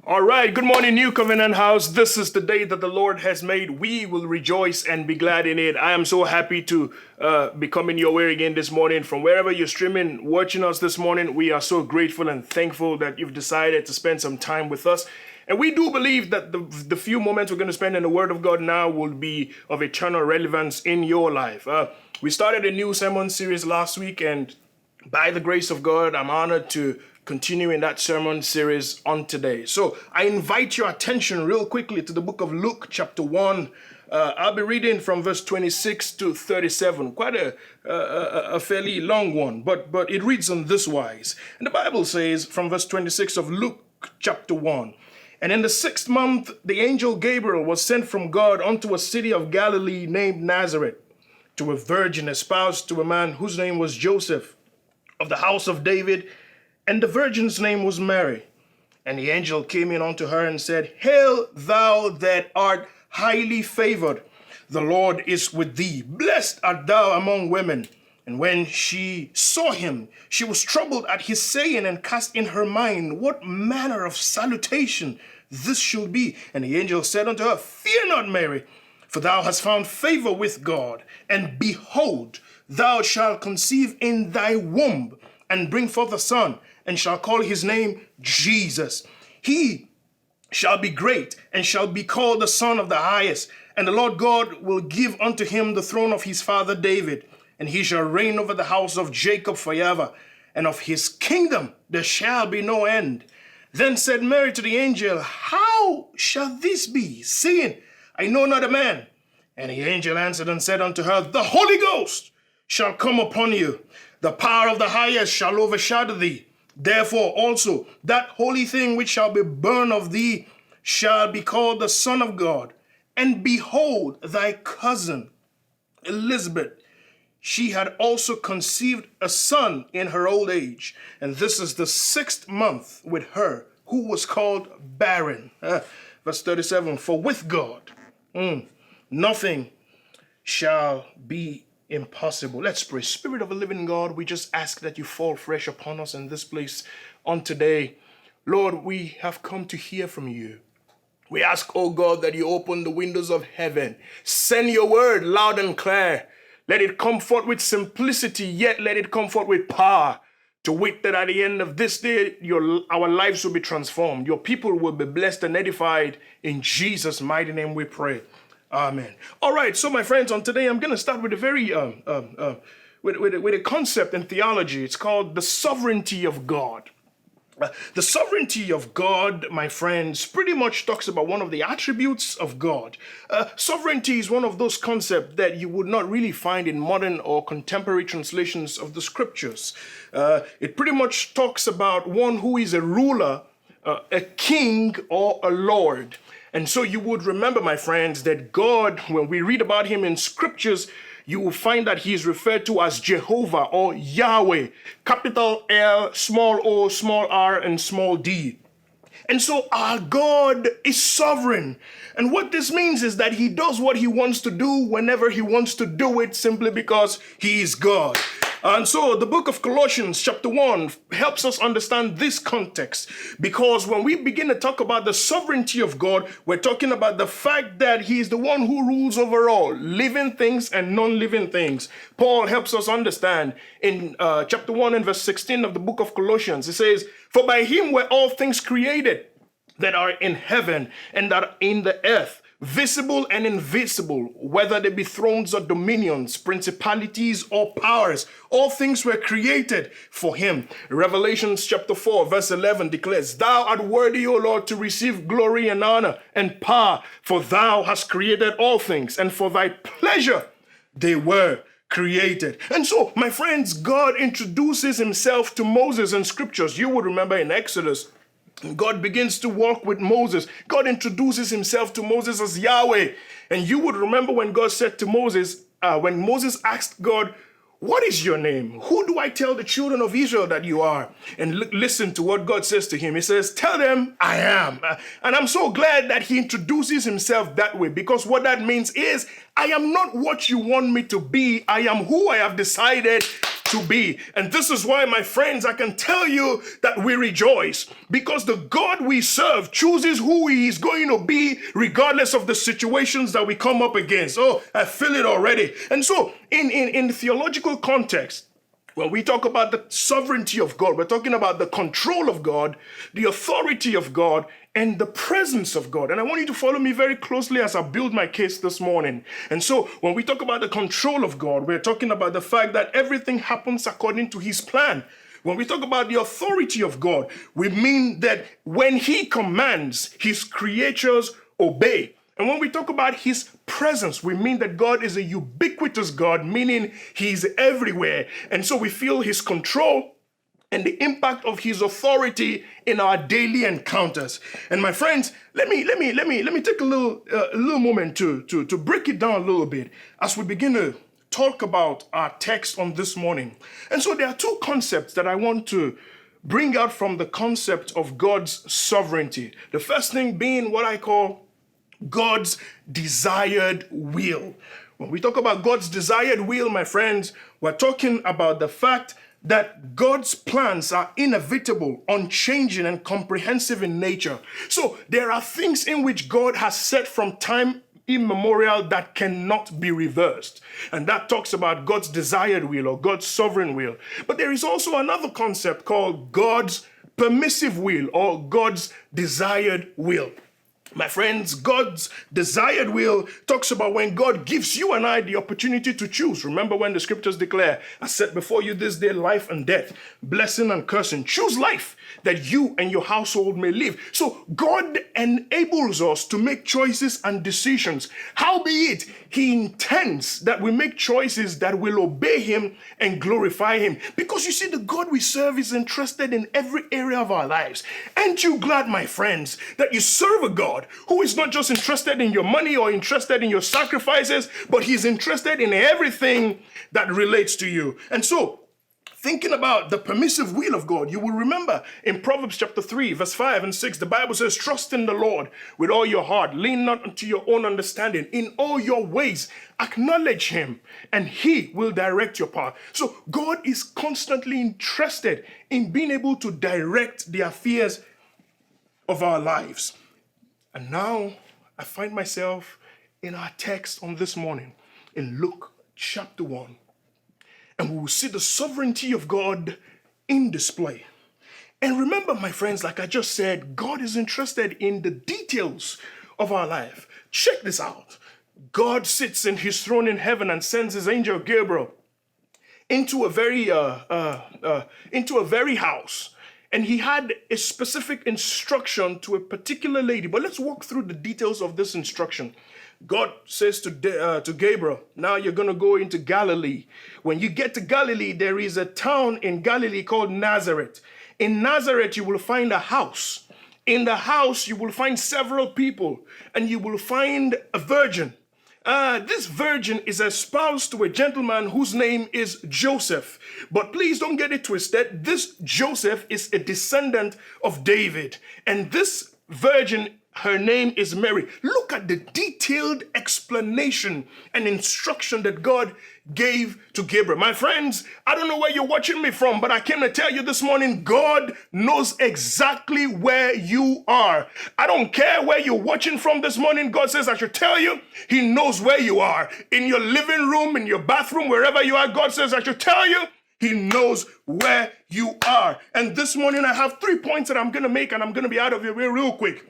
All right, good morning, New Covenant House. This is the day that the Lord has made. We will rejoice and be glad in it. I am so happy to be coming your way again this morning. From wherever you're streaming, watching us this morning, we are so grateful and thankful that you've decided to spend some time with us. And we do believe that the few moments we're going to spend in the Word of God now will be of eternal relevance in your life. We started a new sermon series last week, and by the grace of God, I'm honored to continue in that sermon series on today. So I invite your attention real quickly to the book of Luke chapter 1. I'll be reading from verse 26 to 37, quite a fairly long one, but it reads on this wise. And the Bible says from verse 26 of Luke chapter 1, "And in the 6th month, the angel Gabriel was sent from God unto a city of Galilee named Nazareth, to a virgin espoused to a man whose name was Joseph, of the house of David, and the virgin's name was Mary. And the angel came in unto her and said, Hail, thou that art highly favored, the Lord is with thee. Blessed art thou among women. And when she saw him, she was troubled at his saying, and cast in her mind what manner of salutation this should be. And the angel said unto her, Fear not, Mary, for thou hast found favor with God. And behold, thou shalt conceive in thy womb, and bring forth a son, and shall call his name Jesus. He shall be great, and shall be called the Son of the Highest. And the Lord God will give unto him the throne of his father David, and he shall reign over the house of Jacob forever, and of his kingdom there shall be no end. Then said Mary to the angel, How shall this be, seeing I know not a man? And the angel answered and said unto her, The Holy Ghost shall come upon you. The power of the highest shall overshadow thee. Therefore also that holy thing which shall be born of thee shall be called the Son of God. And behold, thy cousin Elizabeth, she had also conceived a son in her old age. And this is the 6th month with her, who was called barren. Verse 37, For with God nothing shall be impossible. Let's pray. Spirit of a living God, we just ask that you fall fresh upon us in this place on today. Lord, we have come to hear from you. We ask, oh God, that you open the windows of heaven. Send your word loud and clear. Let it come forth with simplicity, yet let it come forth with power. To wit that at the end of this day, our lives will be transformed. Your people will be blessed and edified. In Jesus' mighty name we pray. Amen. All right, so my friends, on today I'm going to start with a very with a concept in theology. It's called the sovereignty of God. The sovereignty of God, my friends, pretty much talks about one of the attributes of God. Sovereignty is one of those concepts that you would not really find in modern or contemporary translations of the scriptures. It pretty much talks about one who is a ruler, a king, or a lord. And so you would remember, my friends, that God, when we read about him in scriptures, you will find that he is referred to as Jehovah or Yahweh, capital L, small o, small r, and small d. And so our God is sovereign. And what this means is that he does what he wants to do whenever he wants to do it, simply because he is God. And so the book of Colossians chapter 1 helps us understand this context, because when we begin to talk about the sovereignty of God, we're talking about the fact that he is the one who rules over all, living things and non-living things. Paul helps us understand in chapter 1 and verse 16 of the book of Colossians. It says, For by him were all things created that are in heaven and that are in the earth, visible and invisible, whether they be thrones or dominions, principalities or powers. All things were created for him. Revelation chapter 4 verse 11 declares, Thou art worthy, O Lord, to receive glory and honor and power, for thou hast created all things, and for thy pleasure they were created. And so, my friends, God introduces himself to Moses in scriptures. You would remember in Exodus, God begins to walk with Moses. God introduces himself to Moses as Yahweh. And you would remember when God said to Moses, when Moses asked God, What is your name? Who do I tell the children of Israel that you are? And listen to what God says to him. He says, Tell them I am. And I'm so glad that he introduces himself that way, because what that means is, I am not what you want me to be. I am who I have decided to be. And this is why, my friends, I can tell you that we rejoice, because the God we serve chooses who he is going to be regardless of the situations that we come up against. Oh, I feel it already. And so in theological context, when we talk about the sovereignty of God, we're talking about the control of God, the authority of God, and the presence of God. And I want you to follow me very closely as I build my case this morning. And so when we talk about the control of God, we're talking about the fact that everything happens according to his plan. When we talk about the authority of God, we mean that when he commands, his creatures obey. And when we talk about his presence, we mean that God is a ubiquitous God, meaning he's everywhere. And so we feel his control and the impact of his authority in our daily encounters. And my friends, let me take a little moment to break it down a little bit as we begin to talk about our text on this morning. And so there are two concepts that I want to bring out from the concept of God's sovereignty. The first thing being what I call God's desired will. When we talk about God's desired will, my friends, we're talking about the fact that God's plans are inevitable, unchanging, and comprehensive in nature. So there are things in which God has set from time immemorial that cannot be reversed. And that talks about God's desired will or God's sovereign will. But there is also another concept called God's permissive will or God's desired will. My friends, God's desired will talks about when God gives you and I the opportunity to choose. Remember when the scriptures declare, I set before you this day life and death, blessing and cursing. Choose life that you and your household may live. So God enables us to make choices and decisions. Howbeit, he intends that we make choices that will obey him and glorify him. Because you see, the God we serve is interested in every area of our lives. Aren't you glad, my friends, that you serve a God who is not just interested in your money or interested in your sacrifices, but he's interested in everything that relates to you? And so, thinking about the permissive will of God, you will remember in Proverbs chapter 3, verse 5 and 6, the Bible says, trust in the Lord with all your heart. Lean not unto your own understanding. In all your ways, acknowledge him, and he will direct your path. So God is constantly interested in being able to direct the affairs of our lives. And now I find myself in our text on this morning in Luke chapter 1. And we will see the sovereignty of God in display. And remember, my friends, like I just said, God is interested in the details of our life. Check this out. God sits in his throne in heaven and sends his angel Gabriel into a very house. And he had a specific instruction to a particular lady. But let's walk through the details of this instruction. God says to Gabriel, now you're going to go into Galilee. When you get to Galilee, there is a town in Galilee called Nazareth. In Nazareth, you will find a house. In the house, you will find several people, and you will find a virgin. This virgin is espoused to a gentleman whose name is Joseph. But please don't get it twisted. This Joseph is a descendant of David. And this virgin, her name is Mary. Look at the detailed explanation and instruction that God gave to Gabriel. My friends, I don't know where you're watching me from, but I came to tell you this morning, God knows exactly where you are. I don't care where you're watching from this morning. God says I should tell you, he knows where you are. In your living room, in your bathroom, wherever you are, God says I should tell you, he knows where you are. And this morning I have 3 points that I'm going to make, and I'm going to be out of here real quick.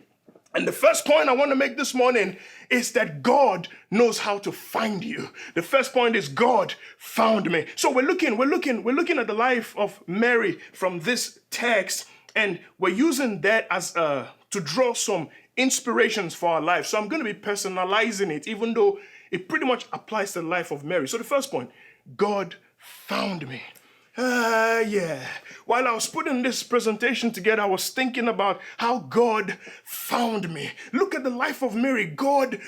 And the first point I want to make this morning is that God knows how to find you. The first point is God found me. So we're looking at the life of Mary from this text, and we're using that as to draw some inspirations for our life. So I'm going to be personalizing it, even though it pretty much applies to the life of Mary. So the first point, God found me. While I was putting this presentation together, I was thinking about how God found me. Look at the life of Mary. God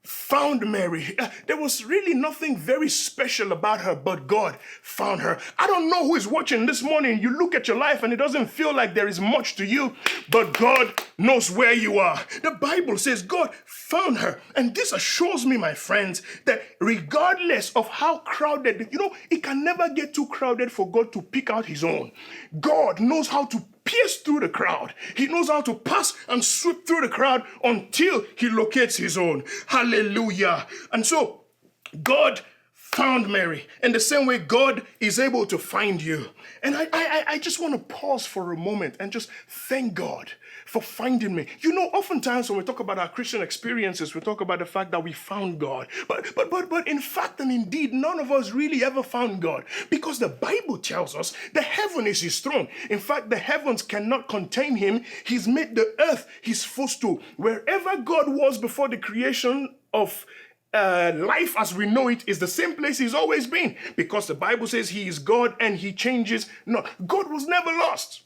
found Mary. There was really nothing very special about her, but God found her. I don't know who is watching this morning. You look at your life and it doesn't feel like there is much to you, but God knows where you are. The Bible says God found her. And this assures me, my friends, that regardless of how crowded, it can never get too crowded for God to pick out his own. God knows how to pierce through the crowd. He knows how to pass and sweep through the crowd until he locates his own. Hallelujah. And so God found Mary in the same way God is able to find you. And I just want to pause for a moment and just thank God for finding me. Oftentimes when we talk about our Christian experiences, we talk about the fact that we found God. But in fact and indeed, none of us really ever found God, because the Bible tells us the heaven is his throne. In fact, the heavens cannot contain him. He's made the earth his footstool. Wherever God was before the creation of life as we know it is the same place he's always been, because the Bible says he is God and he changes not. God was never lost.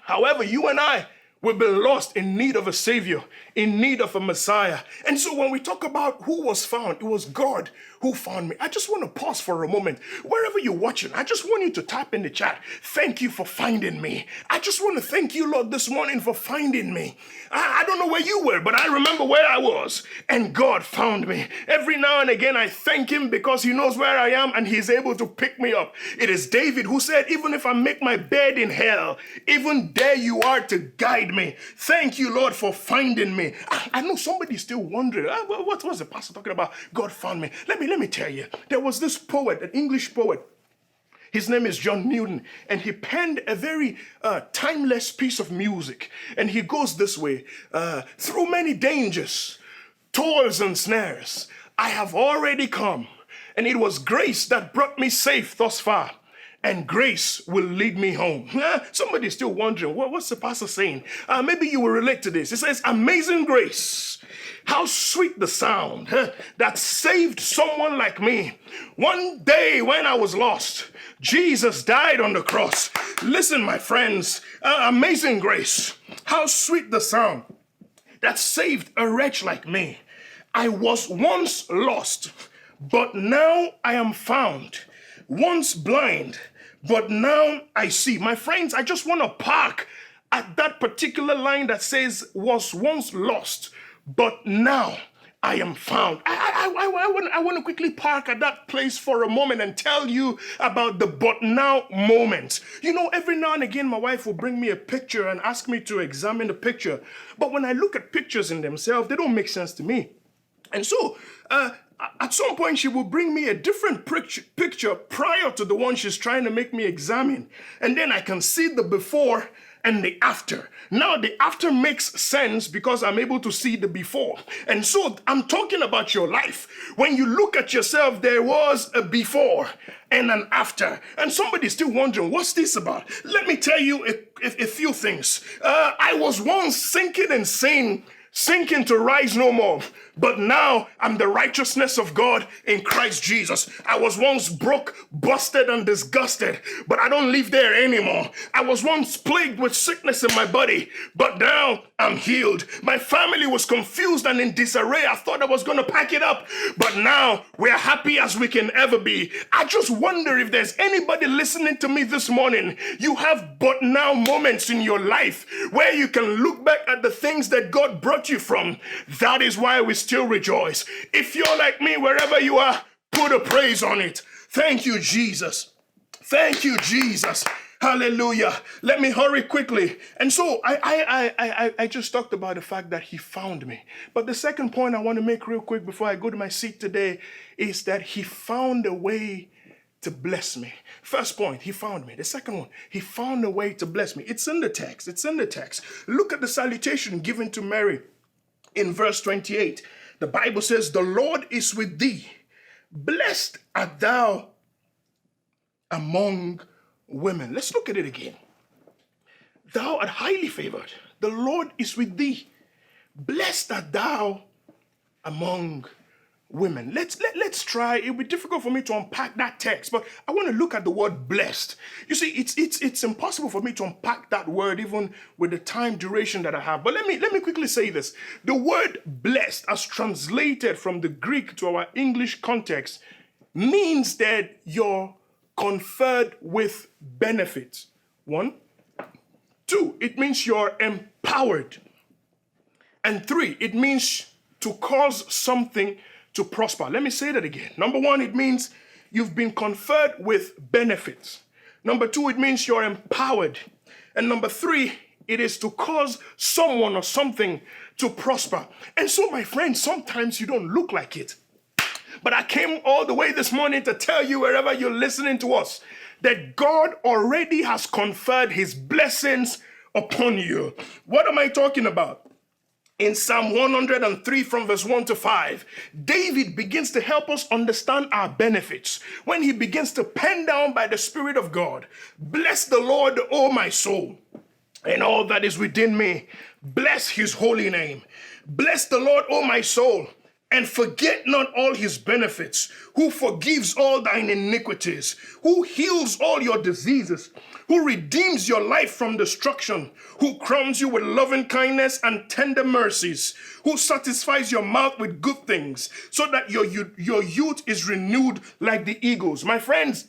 However, you and I, we've been lost, in need of a savior, in need of a Messiah. And so when we talk about who was found, it was God who found me. I just want to pause for a moment. Wherever you're watching, I just want you to type in the chat, thank you for finding me. I just want to thank you, Lord, this morning for finding me. I don't know where you were, but I remember where I was, and God found me. Every now and again, I thank him because he knows where I am and he's able to pick me up. It is David who said, even if I make my bed in hell, even there you are to guide me. Thank you, Lord, for finding me. I know somebody's still wondering, what was the pastor talking about? God found me. Let me tell you, there was this poet, an English poet. His name is John Newton, and he penned a very timeless piece of music. And he goes this way, through many dangers, toils and snares, I have already come, and it was grace that brought me safe thus far. And grace will lead me home. Somebody's still wondering, what's the pastor saying? Maybe you will relate to this. It says, amazing grace. How sweet the sound that saved someone like me. One day when I was lost, Jesus died on the cross. Listen, my friends, amazing grace. How sweet the sound that saved a wretch like me. I was once lost, but now I am found. Once blind, but now I see. My friends, I just want to park at that particular line that says, was once lost, but now I am found. I want to quickly park at that place for a moment and tell you about the but now moment. Every now and again, my wife will bring me a picture and ask me to examine the picture. But when I look at pictures in themselves, they don't make sense to me. And so, at some point, she will bring me a different picture prior to the one she's trying to make me examine. And then I can see the before and the after. Now, the after makes sense because I'm able to see the before. And so I'm talking about your life. When you look at yourself, there was a before and an after. And somebody's still wondering, what's this about? Let me tell you a few things. I was once sinking and sinking to rise no more. But now I'm the righteousness of God in Christ Jesus. I was once broke, busted, and disgusted, but I don't live there anymore. I was once plagued with sickness in my body, but now I'm healed. My family was confused and in disarray. I thought I was going to pack it up, but now we're happy as we can ever be. I just wonder if there's anybody listening to me this morning. You have but now moments in your life where you can look back at the things that God brought you from. That is why we still rejoice. If you're like me, wherever you are, put a praise on it. Thank you, Jesus. Thank you, Jesus. Hallelujah. Let me hurry quickly. And so I just talked about the fact that he found me. But the second point I want to make real quick before I go to my seat today is that he found a way to bless me. First point, he found me. The second one, he found a way to bless me. It's in the text. It's in the text. Look at the salutation given to Mary in verse 28. The Bible says, the Lord is with thee. Blessed art thou among women. Let's look at it again. Thou art highly favored. The Lord is with thee. Blessed art thou among women. Let's try. It'll be difficult for me to unpack that text, but I want to look at the word blessed. You see, it's impossible for me to unpack that word even with the time duration that I have. But let me quickly say this. The word blessed, as translated from the Greek to our English context, means that you're conferred with benefits. 1. 2, it means you're empowered. And 3, it means to cause something to prosper. Let me say that again. Number 1, it means you've been conferred with benefits. Number 2, it means you're empowered. And number 3, it is to cause someone or something to prosper. And so, my friends, sometimes you don't look like it. But I came all the way this morning to tell you, wherever you're listening to us, that God already has conferred his blessings upon you. What am I talking about? In Psalm 103 from verse 1 to 5, David begins to help us understand our benefits when he begins to pen down by the Spirit of God, "Bless the Lord, O my soul, and all that is within me. Bless his holy name. Bless the Lord, O my soul, and forget not all his benefits, who forgives all thine iniquities, who heals all your diseases, who redeems your life from destruction, who crowns you with loving kindness and tender mercies, who satisfies your mouth with good things, so that your youth is renewed like the eagles." My friends,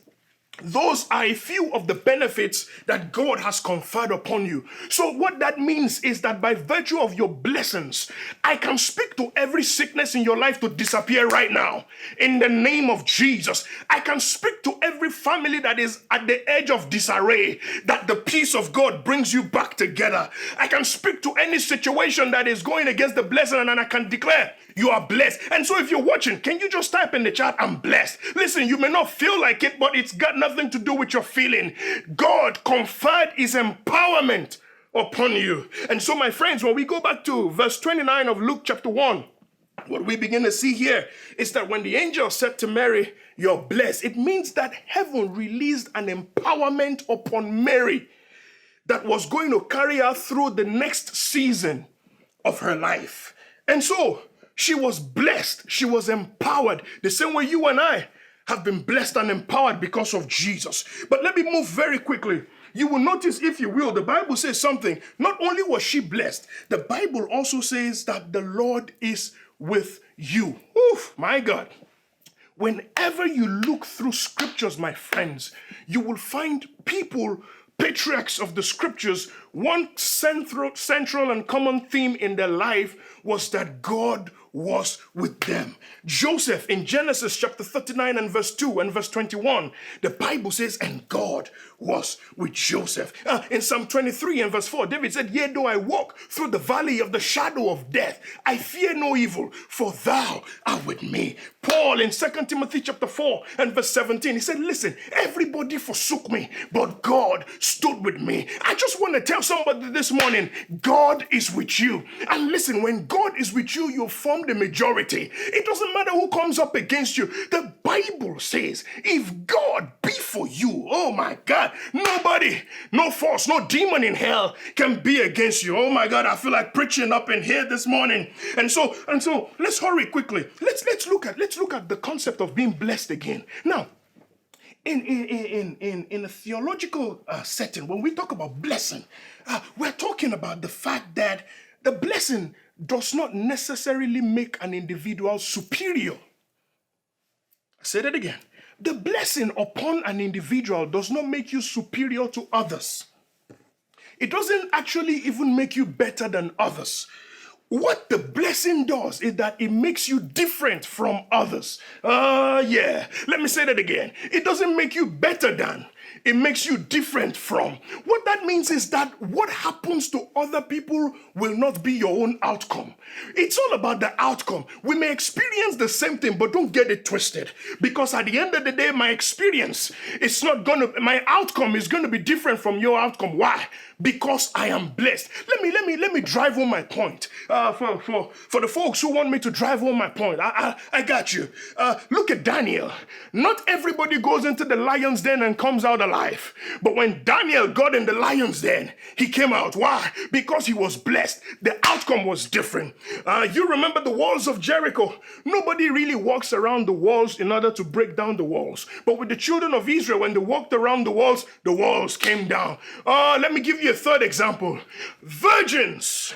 those are a few of the benefits that God has conferred upon you. So what that means is that by virtue of your blessings, I can speak to every sickness in your life to disappear right now. In the name of Jesus, I can speak to every family that is at the edge of disarray, that the peace of God brings you back together. I can speak to any situation that is going against the blessing, and I can declare you are blessed. And so if you're watching, can you just type in the chat, "I'm blessed"? Listen, you may not feel like it, but it's got nothing to do with your feeling. God conferred his empowerment upon you. And so, my friends, when we go back to verse 29 of Luke chapter 1, what we begin to see here is that when the angel said to Mary, "You're blessed," it means that heaven released an empowerment upon Mary that was going to carry her through the next season of her life. And so, she was blessed. She was empowered. The same way you and I have been blessed and empowered because of Jesus. But let me move very quickly. You will notice, if you will, the Bible says something. Not only was she blessed, the Bible also says that the Lord is with you. Oof, my God. Whenever you look through scriptures, my friends, you will find people, patriarchs of the scriptures, one central and common theme in their life was that God was with them. Joseph in Genesis chapter 39 and verse 2 and verse 21, the Bible says, "And God was with Joseph." In Psalm 23 and verse 4, David said, "Yea, though I walk through the valley of the shadow of death, I fear no evil, for thou art with me." Paul in 2 Timothy chapter 4 and verse 17, he said, "Listen, everybody forsook me, but God stood with me." I just want to tell somebody this morning, God is with you. And listen, when God is with you, you form the majority. It doesn't matter who comes up against you. The Bible says, if God be for you, oh my God, nobody, no force, no demon in hell can be against you. Oh my God, I feel like preaching up in here this morning. And so let's hurry quickly. Let's look at the concept of being blessed again. Now, in a theological setting, when we talk about blessing, we're talking about the fact that the blessing does not necessarily make an individual superior. I say that again. The blessing upon an individual does not make you superior to others. It doesn't actually even make you better than others. What the blessing does is that it makes you different from others. Let me say that again. It doesn't make you better than. It makes you different from. What that means is that what happens to other people will not be your own outcome. It's all about the outcome. We may experience the same thing, but don't get it twisted. Because at the end of the day, my experience, my outcome is going to be different from your outcome. Why? because I am blessed. Let me drive home my point. For the folks who want me to drive home my point, I got you. Look at Daniel. Not everybody goes into the lion's den and comes out alive. But when Daniel got in the lion's den, he came out. Why? Because he was blessed. The outcome was different. You remember the walls of Jericho. Nobody really walks around the walls in order to break down the walls. But with the children of Israel, when they walked around the walls came down. Let me give you a third example. Virgins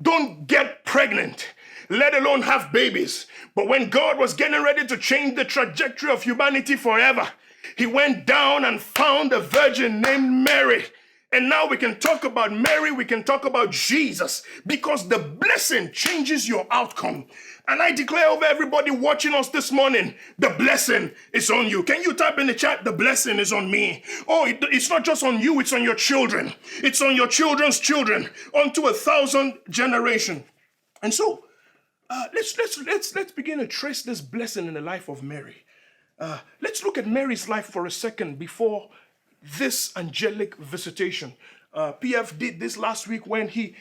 don't get pregnant, let alone have babies. But when God was getting ready to change the trajectory of humanity forever, he went down and found a virgin named Mary. And now we can talk about Mary, we can talk about Jesus, because the blessing changes your outcome. And I declare over everybody watching us this morning, the blessing is on you. Can you type in the chat, the blessing is on me? Oh, it's not just on you, it's on your children. It's on your children's children, unto 1,000 generations. And so, let's begin to trace this blessing in the life of Mary. Let's look at Mary's life for a second before this angelic visitation. PF did this last week when he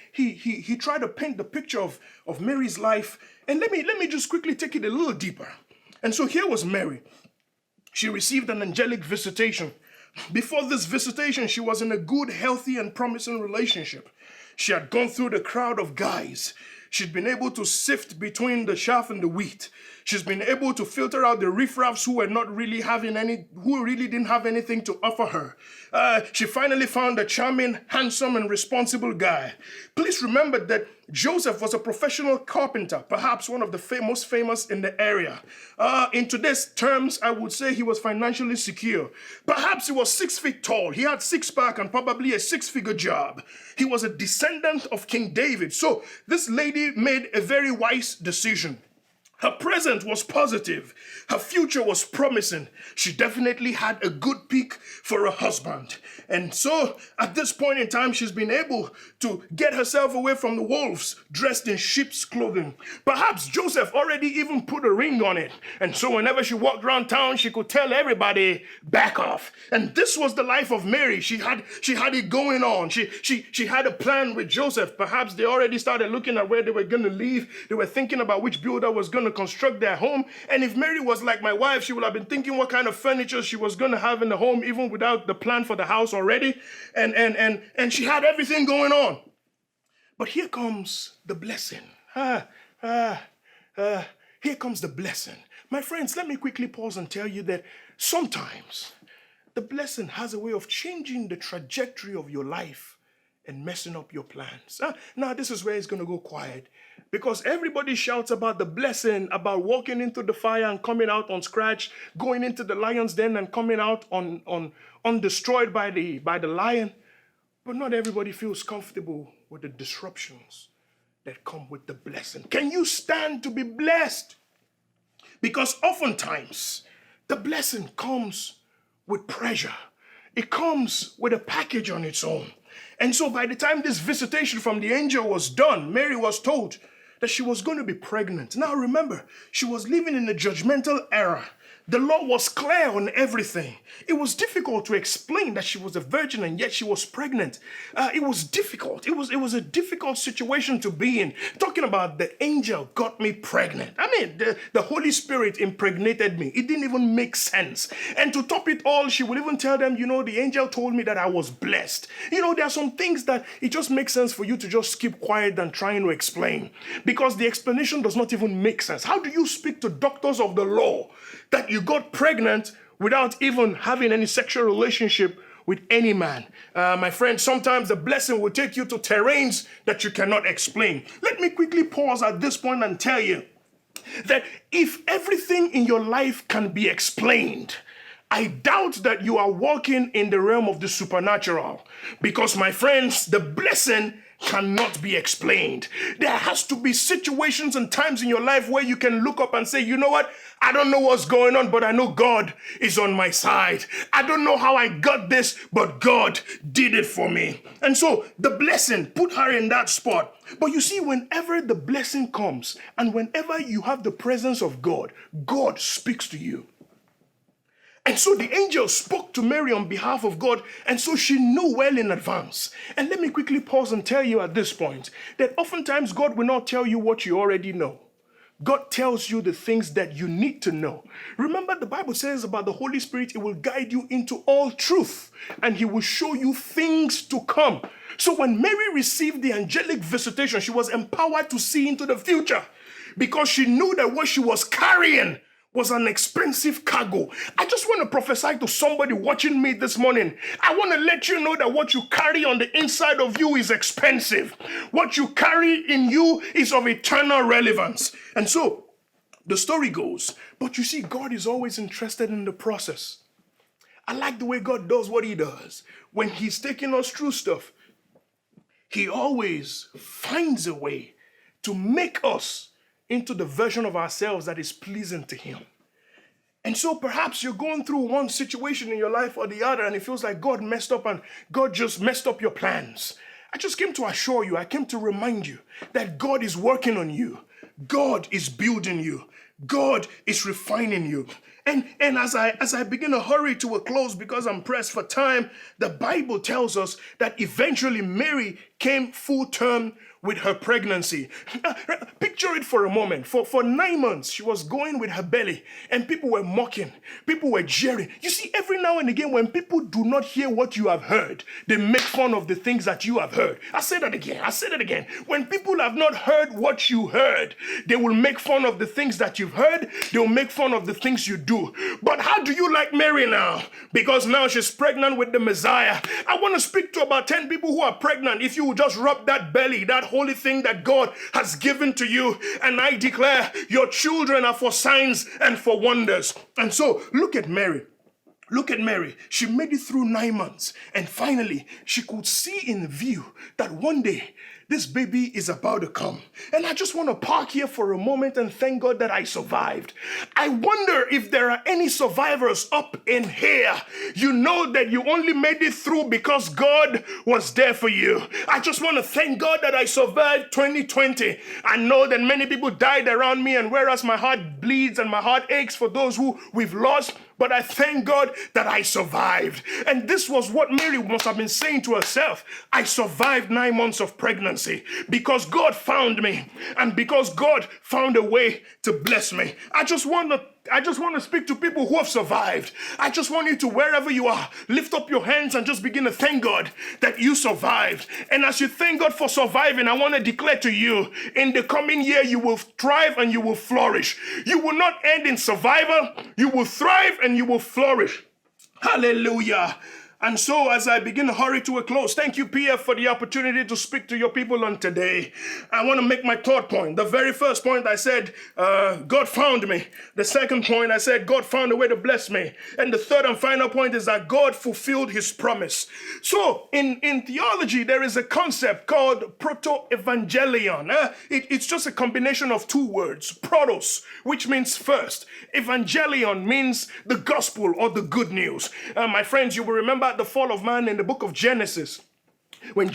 tried to paint the picture of Mary's life. And let me just quickly take it a little deeper. And so here was Mary. She received an angelic visitation. Before this visitation, she was in a good, healthy, and promising relationship. She had gone through the crowd of guys. She'd been able to sift between the chaff and the wheat. She's been able to filter out the riffraffs who really didn't have anything to offer her. She finally found a charming, handsome, and responsible guy. Please remember that Joseph was a professional carpenter, perhaps one of the most famous in the area. In today's terms, I would say he was financially secure. Perhaps he was 6 feet tall. He had six-pack and probably a six-figure job. He was a descendant of King David. So this lady made a very wise decision. Her present was positive. Her future was promising. She definitely had a good pick for a husband. And so at this point in time, she's been able to get herself away from the wolves dressed in sheep's clothing. Perhaps Joseph already even put a ring on it. And so whenever she walked around town, she could tell everybody, back off. And this was the life of Mary. She had it going on. She had a plan with Joseph. Perhaps they already started looking at where they were going to live. They were thinking about which builder was going to construct their home. And if Mary was like my wife, she would have been thinking what kind of furniture she was going to have in the home, even without the plan for the house already. And she had everything going on. But here comes the blessing. Here comes the blessing. My friends, let me quickly pause and tell you that sometimes the blessing has a way of changing the trajectory of your life and messing up your plans. Now, this is where it's going to go quiet, because everybody shouts about the blessing, about walking into the fire and coming out unscratched, going into the lion's den and coming out undestroyed by the lion. But not everybody feels comfortable with the disruptions that come with the blessing. Can you stand to be blessed? Because oftentimes the blessing comes with pressure. It comes with a package on its own. And so by the time this visitation from the angel was done, Mary was told that she was going to be pregnant. Now remember, she was living in a judgmental era. The law was clear on everything. It was difficult to explain that she was a virgin and yet she was pregnant. It was difficult. It was a difficult situation to be in. Talking about the angel got me pregnant. I mean, the Holy Spirit impregnated me. It didn't even make sense. And to top it all, she would even tell them, the angel told me that I was blessed. There are some things that it just makes sense for you to just keep quiet than trying to explain, because the explanation does not even make sense. How do you speak to doctors of the law that you got pregnant without even having any sexual relationship with any man? My friend, sometimes the blessing will take you to terrains that you cannot explain. Let me quickly pause at this point and tell you that if everything in your life can be explained, I doubt that you are walking in the realm of the supernatural, because, my friends, the blessing cannot be explained. There has to be situations and times in your life where you can look up and say, you know what? I don't know what's going on, but I know God is on my side. I don't know how I got this, but God did it for me. And so the blessing put her in that spot. But you see, whenever the blessing comes and whenever you have the presence of God, God speaks to you. And so the angel spoke to Mary on behalf of God, and so she knew well in advance. And let me quickly pause and tell you at this point that oftentimes God will not tell you what you already know. God tells you the things that you need to know. Remember, the Bible says about the Holy Spirit, it will guide you into all truth, and he will show you things to come. So when Mary received the angelic visitation, she was empowered to see into the future because she knew that what she was carrying was an expensive cargo. I just want to prophesy to somebody watching me this morning. I want to let you know that what you carry on the inside of you is expensive. What you carry in you is of eternal relevance. And so the story goes, but you see, God is always interested in the process. I like the way God does what he does. When he's taking us through stuff, he always finds a way to make us into the version of ourselves that is pleasing to him. And so perhaps you're going through one situation in your life or the other, and it feels like God messed up and God just messed up your plans. I just came to assure you, I came to remind you that God is working on you. God is building you. God is refining you. And as I begin to hurry to a close because I'm pressed for time, the Bible tells us that eventually Mary came full term with her pregnancy. Picture it for a moment. For 9 months, she was going with her belly, and people were mocking. People were jeering. You see, every now and again, when people do not hear what you have heard, they make fun of the things that you have heard. I say that again. When people have not heard what you heard, they will make fun of the things that you've heard. They will make fun of the things you do. But how do you like Mary now? Because now she's pregnant with the Messiah. I want to speak to about 10 people who are pregnant. If you will just rub that belly, that holy thing that God has given to you, and I declare your children are for signs and for wonders. And so look at Mary. Look at Mary. She made it through 9 months, and finally she could see in view that one day this baby is about to come. And I just want to park here for a moment and thank God that I survived. I wonder if there are any survivors up in here. You know that you only made it through because God was there for you. I just want to thank God that I survived 2020. I know that many people died around me, and whereas my heart bleeds and my heart aches for those who we've lost, but I thank God that I survived. And this was what Mary must have been saying to herself. I survived 9 months of pregnancy because God found me, and because God found a way to bless me. I just want to speak to people who have survived. I just want you to, wherever you are, lift up your hands and just begin to thank God that you survived. And as you thank God for surviving, I want to declare to you, in the coming year, you will thrive and you will flourish. You will not end in survival. You will thrive and you will flourish. Hallelujah. And so as I begin to hurry to a close, thank you, PF, for the opportunity to speak to your people on today. I want to make my third point. The very first point I said, God found me. The second point I said, God found a way to bless me. And the third and final point is that God fulfilled his promise. So in theology, there is a concept called proto-evangelion. It's just a combination of two words, protos, which means first. Evangelion means the gospel or the good news. My friends, you will remember the fall of man in the book of Genesis. When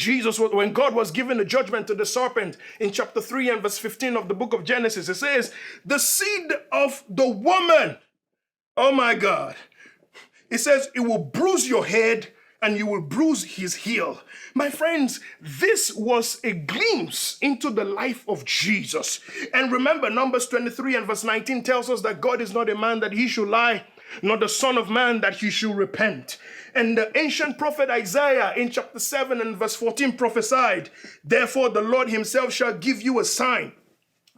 God was giving the judgment to the serpent in chapter 3 and verse 15 of the book of Genesis, it says, the seed of the woman, oh my God, it says it will bruise your head and you will bruise his heel. My friends, this was a glimpse into the life of Jesus. And remember, Numbers 23 and verse 19 tells us that God is not a man that he should lie, nor the son of man that he should repent. And the ancient prophet Isaiah in chapter 7 and verse 14 prophesied, therefore the Lord himself shall give you a sign.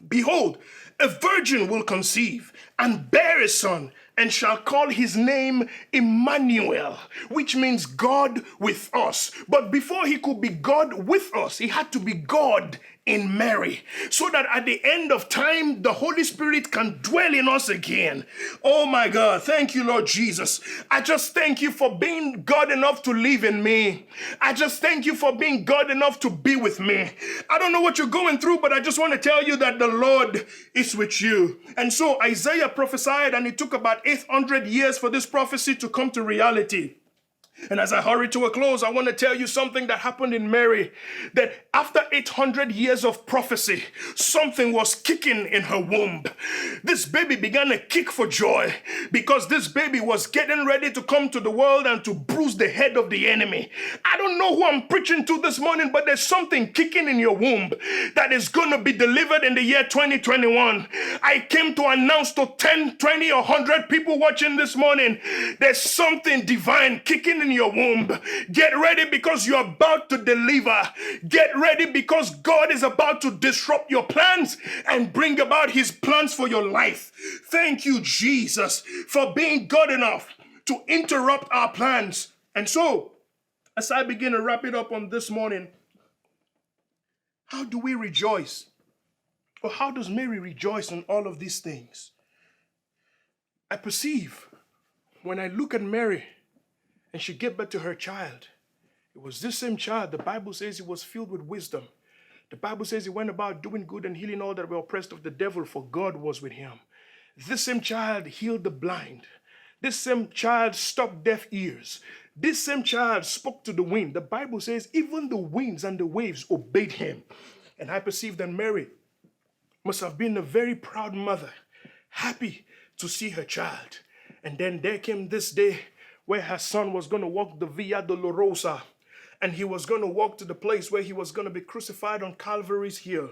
Behold, a virgin will conceive and bear a son, and shall call his name Emmanuel, which means God with us. But before he could be God with us, he had to be God in Mary, so that at the end of time, the Holy Spirit can dwell in us again. Oh my God, thank you, Lord Jesus. I just thank you for being God enough to live in me. I just thank you for being God enough to be with me. I don't know what you're going through, but I just want to tell you that the Lord is with you. And so Isaiah prophesied, and it took about 800 years for this prophecy to come to reality. And as I hurry to a close, I want to tell you something that happened in Mary, that after 800 years of prophecy, something was kicking in her womb. This baby began to kick for joy because this baby was getting ready to come to the world and to bruise the head of the enemy. I don't know who I'm preaching to this morning, but there's something kicking in your womb that is going to be delivered in the year 2021. I came to announce to 10, 20, or 100 people watching this morning, there's something divine kicking in your womb. Get ready because you're about to deliver. Get ready because God is about to disrupt your plans and bring about his plans for your life. Thank you, Jesus, for being God enough to interrupt our plans. And so, as I begin to wrap it up on this morning, how do we rejoice? Or how does Mary rejoice in all of these things? I perceive when I look at Mary and she gave birth to her child, it was this same child. The Bible says he was filled with wisdom. The Bible says he went about doing good and healing all that were oppressed of the devil, for God was with him. This same child healed the blind. This same child stopped deaf ears. This same child spoke to the wind. The Bible says even the winds and the waves obeyed him. And I perceive that Mary must have been a very proud mother, happy to see her child. And then there came this day where her son was going to walk the Via Dolorosa, and he was going to walk to the place where he was going to be crucified on Calvary's hill.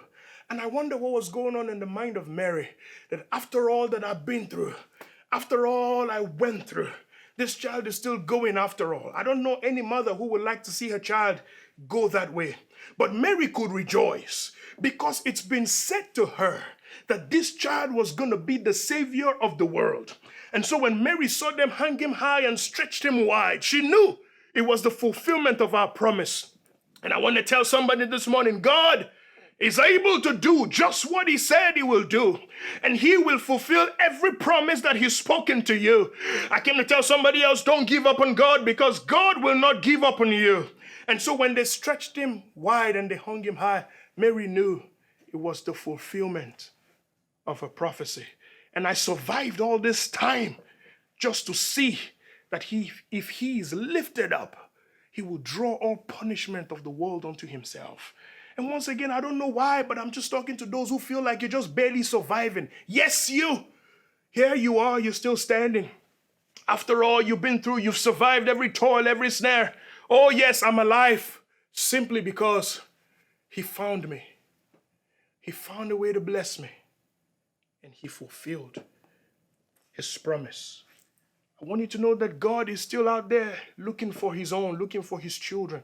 And I wonder what was going on in the mind of Mary, that after all that I've been through, after all I went through, this child is still going after all. I don't know any mother who would like to see her child go that way. But Mary could rejoice because it's been said to her that this child was going to be the savior of the world. And so when Mary saw them hang him high and stretched him wide, she knew it was the fulfillment of our promise. And I want to tell somebody this morning, God is able to do just what he said he will do. And he will fulfill every promise that he's spoken to you. I came to tell somebody else, don't give up on God, because God will not give up on you. And so when they stretched him wide and they hung him high, Mary knew it was the fulfillment of her prophecy. And I survived all this time just to see that if he is lifted up, he will draw all punishment of the world unto himself. And once again, I don't know why, but I'm just talking to those who feel like you're just barely surviving. Yes, you. Here you are, you're still standing. After all you've been through, you've survived every toil, every snare. Oh yes, I'm alive. Simply because he found me. He found a way to bless me. And he fulfilled his promise. I want you to know that God is still out there looking for his own, looking for his children.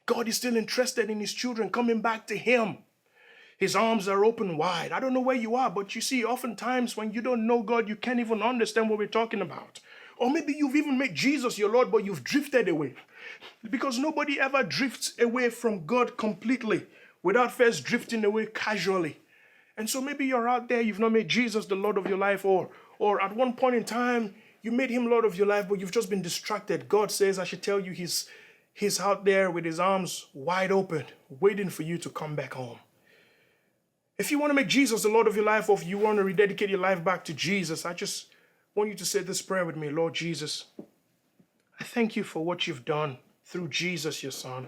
God is still interested in his children coming back to him. His arms are open wide. I don't know where you are, but you see, oftentimes when you don't know God, you can't even understand what we're talking about. Or maybe you've even made Jesus your Lord, but you've drifted away. Because nobody ever drifts away from God completely without first drifting away casually. And so maybe you're out there, you've not made Jesus the Lord of your life, or at one point in time, you made him Lord of your life, but you've just been distracted. God says, I should tell you, he's out there with his arms wide open, waiting for you to come back home. If you want to make Jesus the Lord of your life, or if you want to rededicate your life back to Jesus, I just want you to say this prayer with me. Lord Jesus, I thank you for what you've done through Jesus, your son.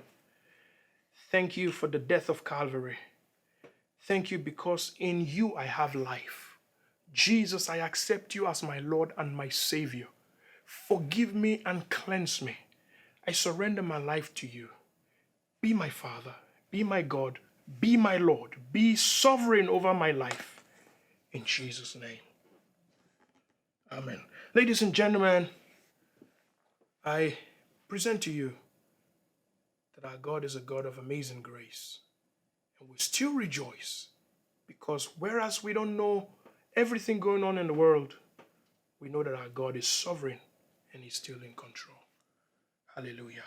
Thank you for the death of Calvary. Thank you because in you I have life. Jesus, I accept you as my Lord and my Savior. Forgive me and cleanse me. I surrender my life to you. Be my Father, be my God, be my Lord, be sovereign over my life. In Jesus' name. Amen. Ladies and gentlemen, I present to you that our God is a God of amazing grace. And we still rejoice because whereas we don't know everything going on in the world, we know that our God is sovereign and he's still in control. Hallelujah.